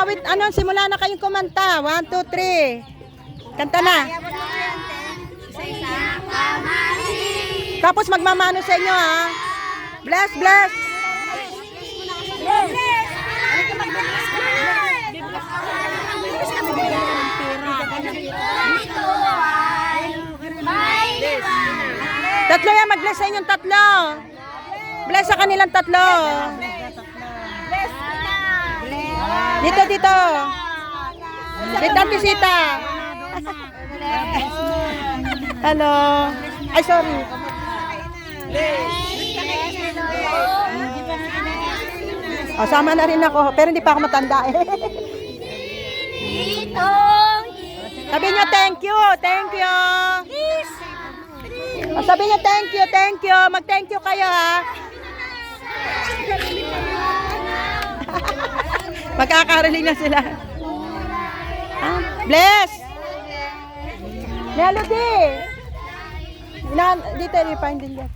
mag-awit, simula na kayong kumanta. 1, 2, 3. Kanta na. Tapos magmamano sa inyo, ha. Bless, bless. Tatlo yan, mag-bless sa inyong tatlo. Bless sa kanilang tatlo. Dito, dito. Dito, Tisita. Hello. Ay, sorry. Oh, sama na rin ako. Pero hindi pa ako matanda eh. Sabi niyo, thank you. Thank you. Oh, sabi niyo, thank you. Thank you. Mag-thank you kayo, ha. Magkakarinig na sila. Ah, bless. Melody. Dito, i-find din yan.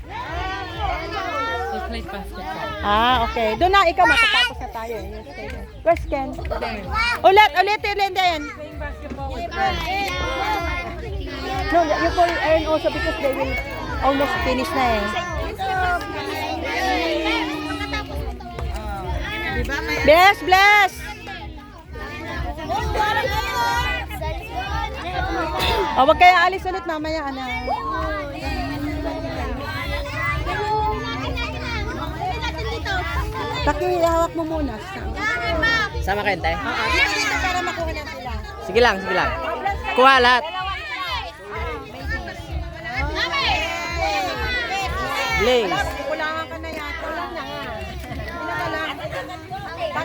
Ah, okay. Doon na, ikaw matatapos na tayo. Where's Ken? Ulit din. No, you call Aaron also because they will almost finish na eh. Bless, bless. Oh, wag kayo alis ulit mamaya, ana. Hawak mo muna. Sama kayo, tay? Dito para makuha na sila. Sige lang. Kuha lahat. Blaze. Kulangan ka na yata. Kulang na nga.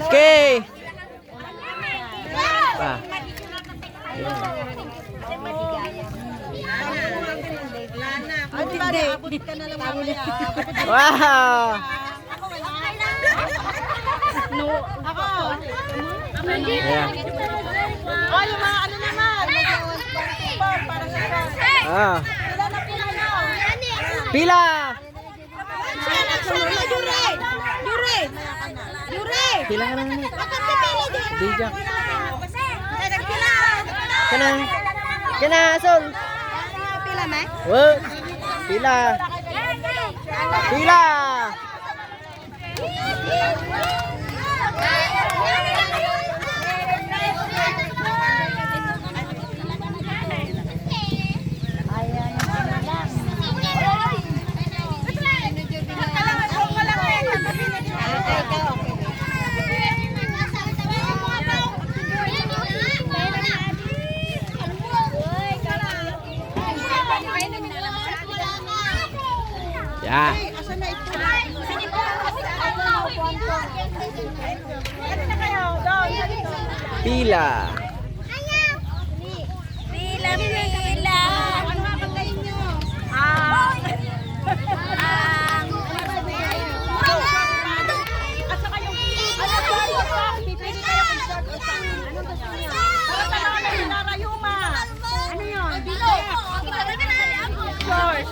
Okay. Ah. Hindi. Abot ka na lang mamaya. Wow. Ako. Yeah. Oh, yung mga ano naman. Para sa Ah. Pila na pila na. Pila. Yuri. Pila ka naman. Makapipili din. Dijak. Pila. Kana, Sol. Pila na? Wow. Pila. Pila. Ya. Pila. Pila. Ano nga bang nyo? At saka yung pipili kayo kung short o saan. Anong gusto niyo? Para talaga na sinarayuma. Ano yun? Short.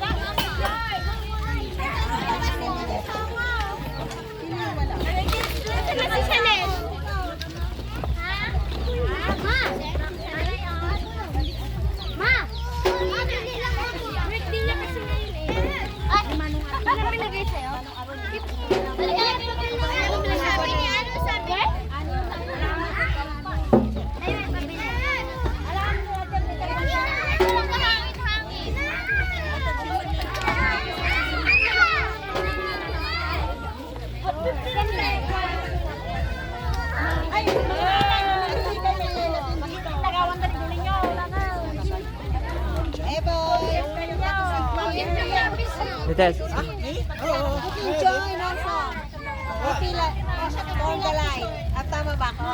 Details. Pila. On the line. At tama ba ako?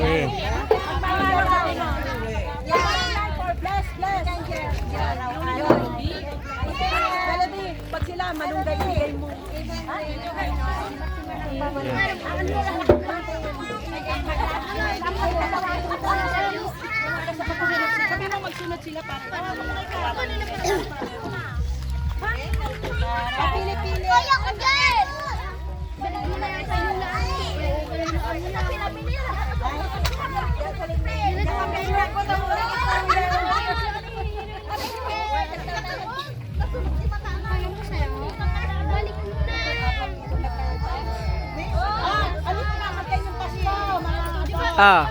Eh. Bless. Pag sila malunggay bigay mo. Sabi mo magsunod sila para Pili-pili. Ah.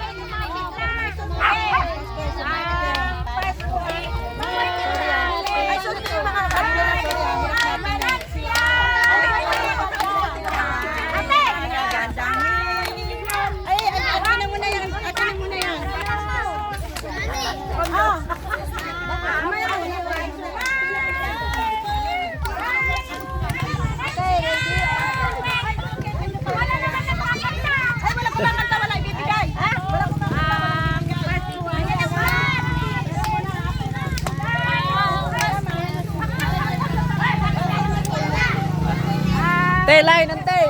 Te, lain ng te.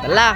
Tala.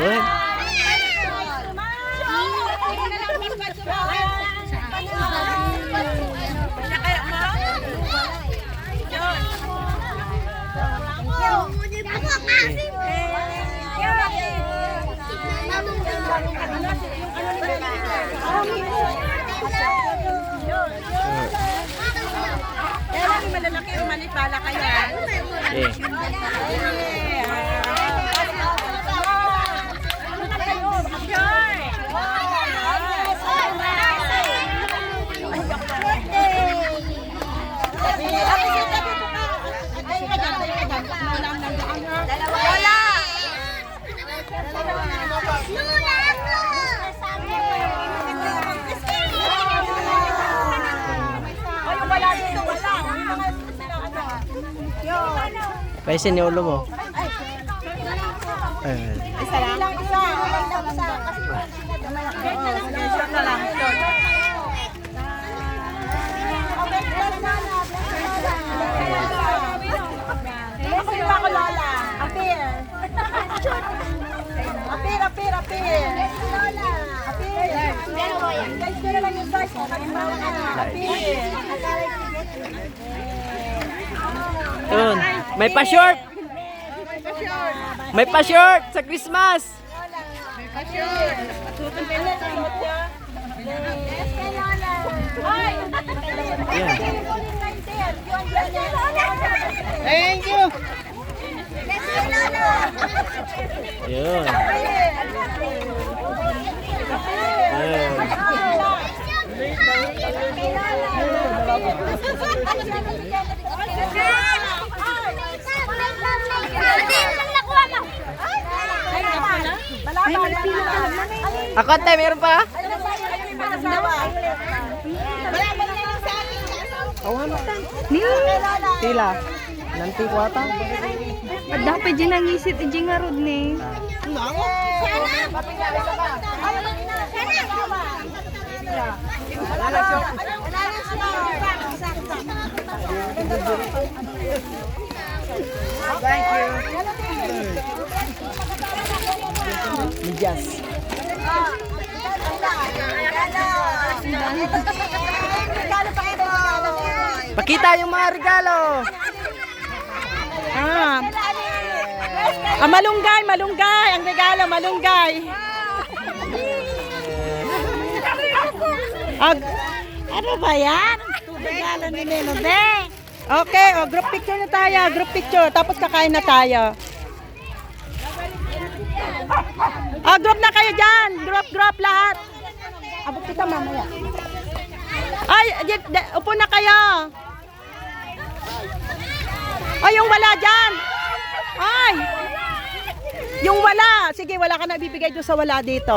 Uy. Malalaki o maliit pala kaya. Paisin yung ulo mo. Isa lang. Isa. Short na lang. Kasi pa ako lola. Apir. Apir. Lola. Apir. Guys, ko na lang yung size ko. Apir. Yun. May pa-short. May pa-short sa Christmas. Apir. Ay! Thank you. Yun. Ako tayo, meron pa? Tila. Nanti ko ata. Dapat dyan ang isit, dyan nga rod ni. Thank you. Medyas. Pakita yung mga regalo. Ah. Malunggay, malunggay. Ang regalo, malunggay. Ano ba yan? Regalo ni Nino, be. Okay, group picture na tayo. Group picture. Tapos kakain na tayo. Group na kayo dyan. Group lahat. Abot kita mamaya. Ay, upo na kayo. Ay, yung wala dyan. Ay. Yung wala. Sige, wala ka na ibibigay doon sa wala dito.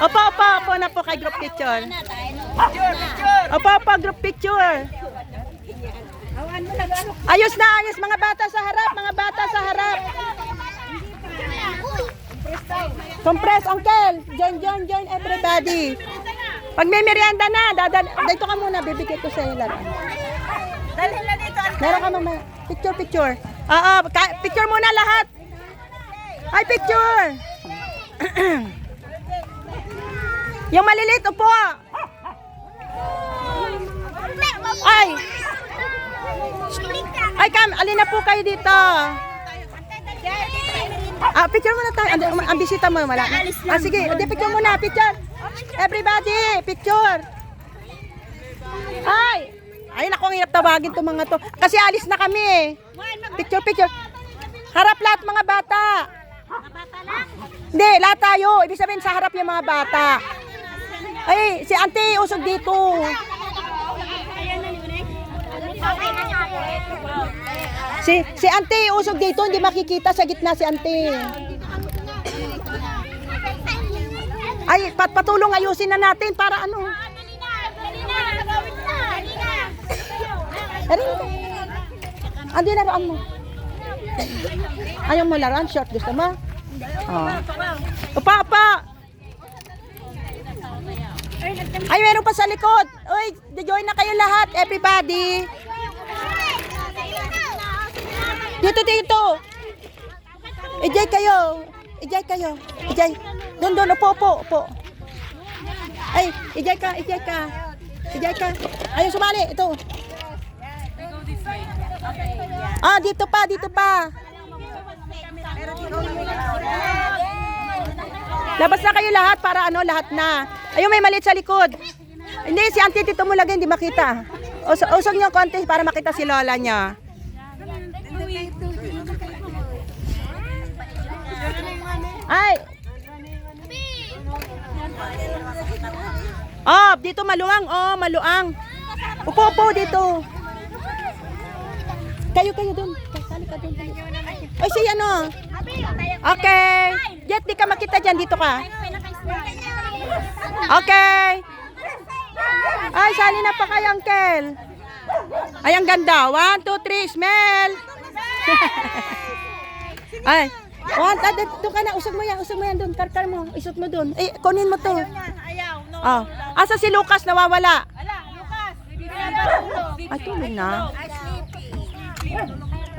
Opo na po kay group picture. Opo, group picture. Ayos na, ayos. Mga bata sa harap, mga bata sa harap. Compress, uncle. Join, everybody. Pag may merienda na, dito ka muna, bibigay ko sa iyo lahat. Dalhin na dito. Meron ka mamaya. Picture. Picture muna lahat. Ay, picture. Yung maliliit, upo. Ay, alin na po kayo dito. Picture muna tayo. Ang bisita mo, wala. Sige, picture muna, picture. Everybody, picture. Ay, naku, ang hirap tawagin itong mga to. Kasi alis na kami eh. Picture. Harap lahat mga bata. Hindi, lahat tayo. Ibig sabihin sa harap yung mga bata. Ay, si auntie usog dito. Si auntie usog dito, hindi makikita sa gitna si auntie. Ay, patulong ayusin na natin para ano. Andi na roon mo. Ayaw mo laruan, short gusto mo? Apa. Ay, meron pa sa likod. Uy, join na kayo lahat, everybody. Dito. Ijay kayo. Doon, upo. Ay, ijay ka. Ayun, sumali, ito. Dito pa. Labas na kayo lahat para lahat na. Ayun, may maliit sa likod. Hindi, si auntie dito mo lagay, hindi makita. Usog niyo konti para makita si lola niya. Ay! Dito maluang. Maluang. Upo dito. Kayo dun. Sali ka dun. Ay, si ano? Okay. Jet, di ka makita dyan. Dito ka. Okay. Ay, sali na pa kayo, uncle. Ay, ang ganda. 1, 2, 3, smell. Ay. Dito ka na. Usog mo yan dun. Karkar mo. Isot mo dun. Kunin mo to. Ayaw. Asa si Lucas nawawala? Lucas. Ay, tulog na.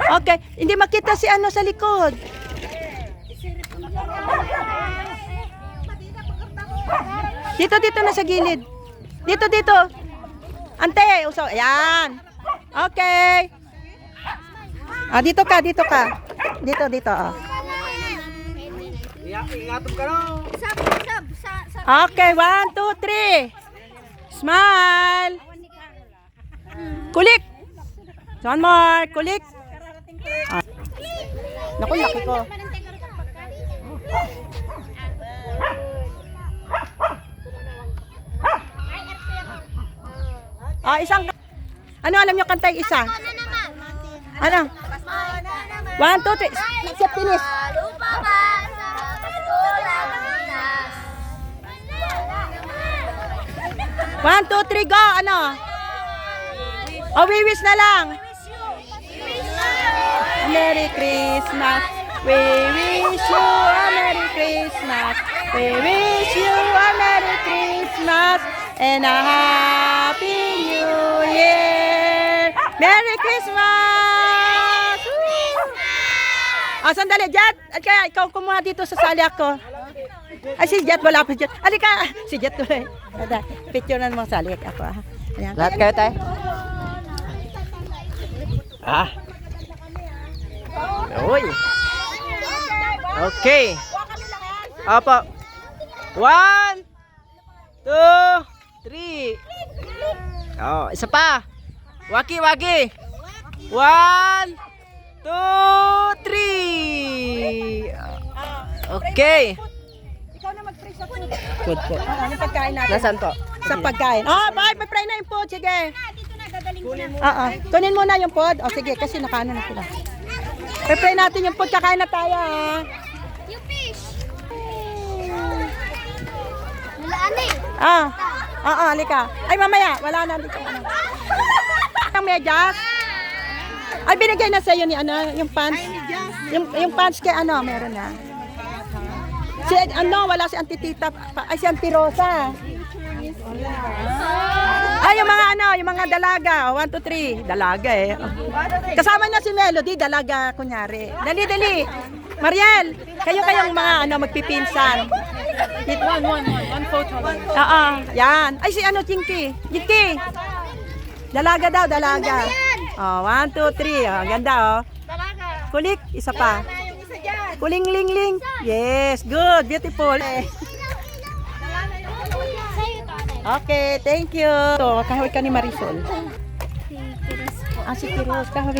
Okay. Hindi makita si ano sa likod. Dito na sa gilid. Dito. Ante, uso. Ayan. Okay. Dito ka. Dito. Ingatan ka na. Okay, 1, 2, 3. Smile. Kulik. One more. Kulik. Naku, laki ko. Isang. Ano alam nyo kantay isa? Ano? 1, 2, 3. Set finish. 1, 2, 3, go! Ano? We wish na lang. Merry Christmas. We wish you a Merry Christmas. We wish you a Merry Christmas and a Happy New Year. Merry Christmas! Sandali, Jet. At kaya ikaw kumuha dito sa sali ako. Ay, si Jet, wala pa Jet. Alika, si Jet tuloy. Picture na mo sali ako. Ayan. Lahat kayo tayo. Uy. Okay. Opo. 1, 2, 3. Oh, isa pa. Waki, waki. 1, 2, 3. Okay. Ikaw na mag-pray sa food. Good po. Ano pagkain natin? Nasaan po? Sa pagkain. Bye. May-pray na yung food. Sige. Dito na, dadaling ko na. Kunin mo na yung pod. Sige, kasi nakaano na sila. May-pray natin yung pod. Kakain na tayo, ha. Yung fish. Malaan eh. Halika. Ay, mamaya. Wala na dito. Ang medyas. Ay, binigay na sa'yo ni yung pants. Yung pants kay meron na. Si wala si Auntie Tita. Ay, si Auntie Rosa. Ay, yung mga dalaga. 1, 2, 3. Dalaga eh. Kasama niya si Melody, dalaga kunyari. Dali. Mariel, kayong mga magpipinsan. One photo. Yan. Ay, si Jinky. Jinky. Dalaga daw, dalaga. 1, 2, 3. Ganda, Kulik, isa pa. Kuling, ling, ling. Yes, good, beautiful. Okay, thank you. So, kahoy ka ni Marisol. Si Kiros, kahoy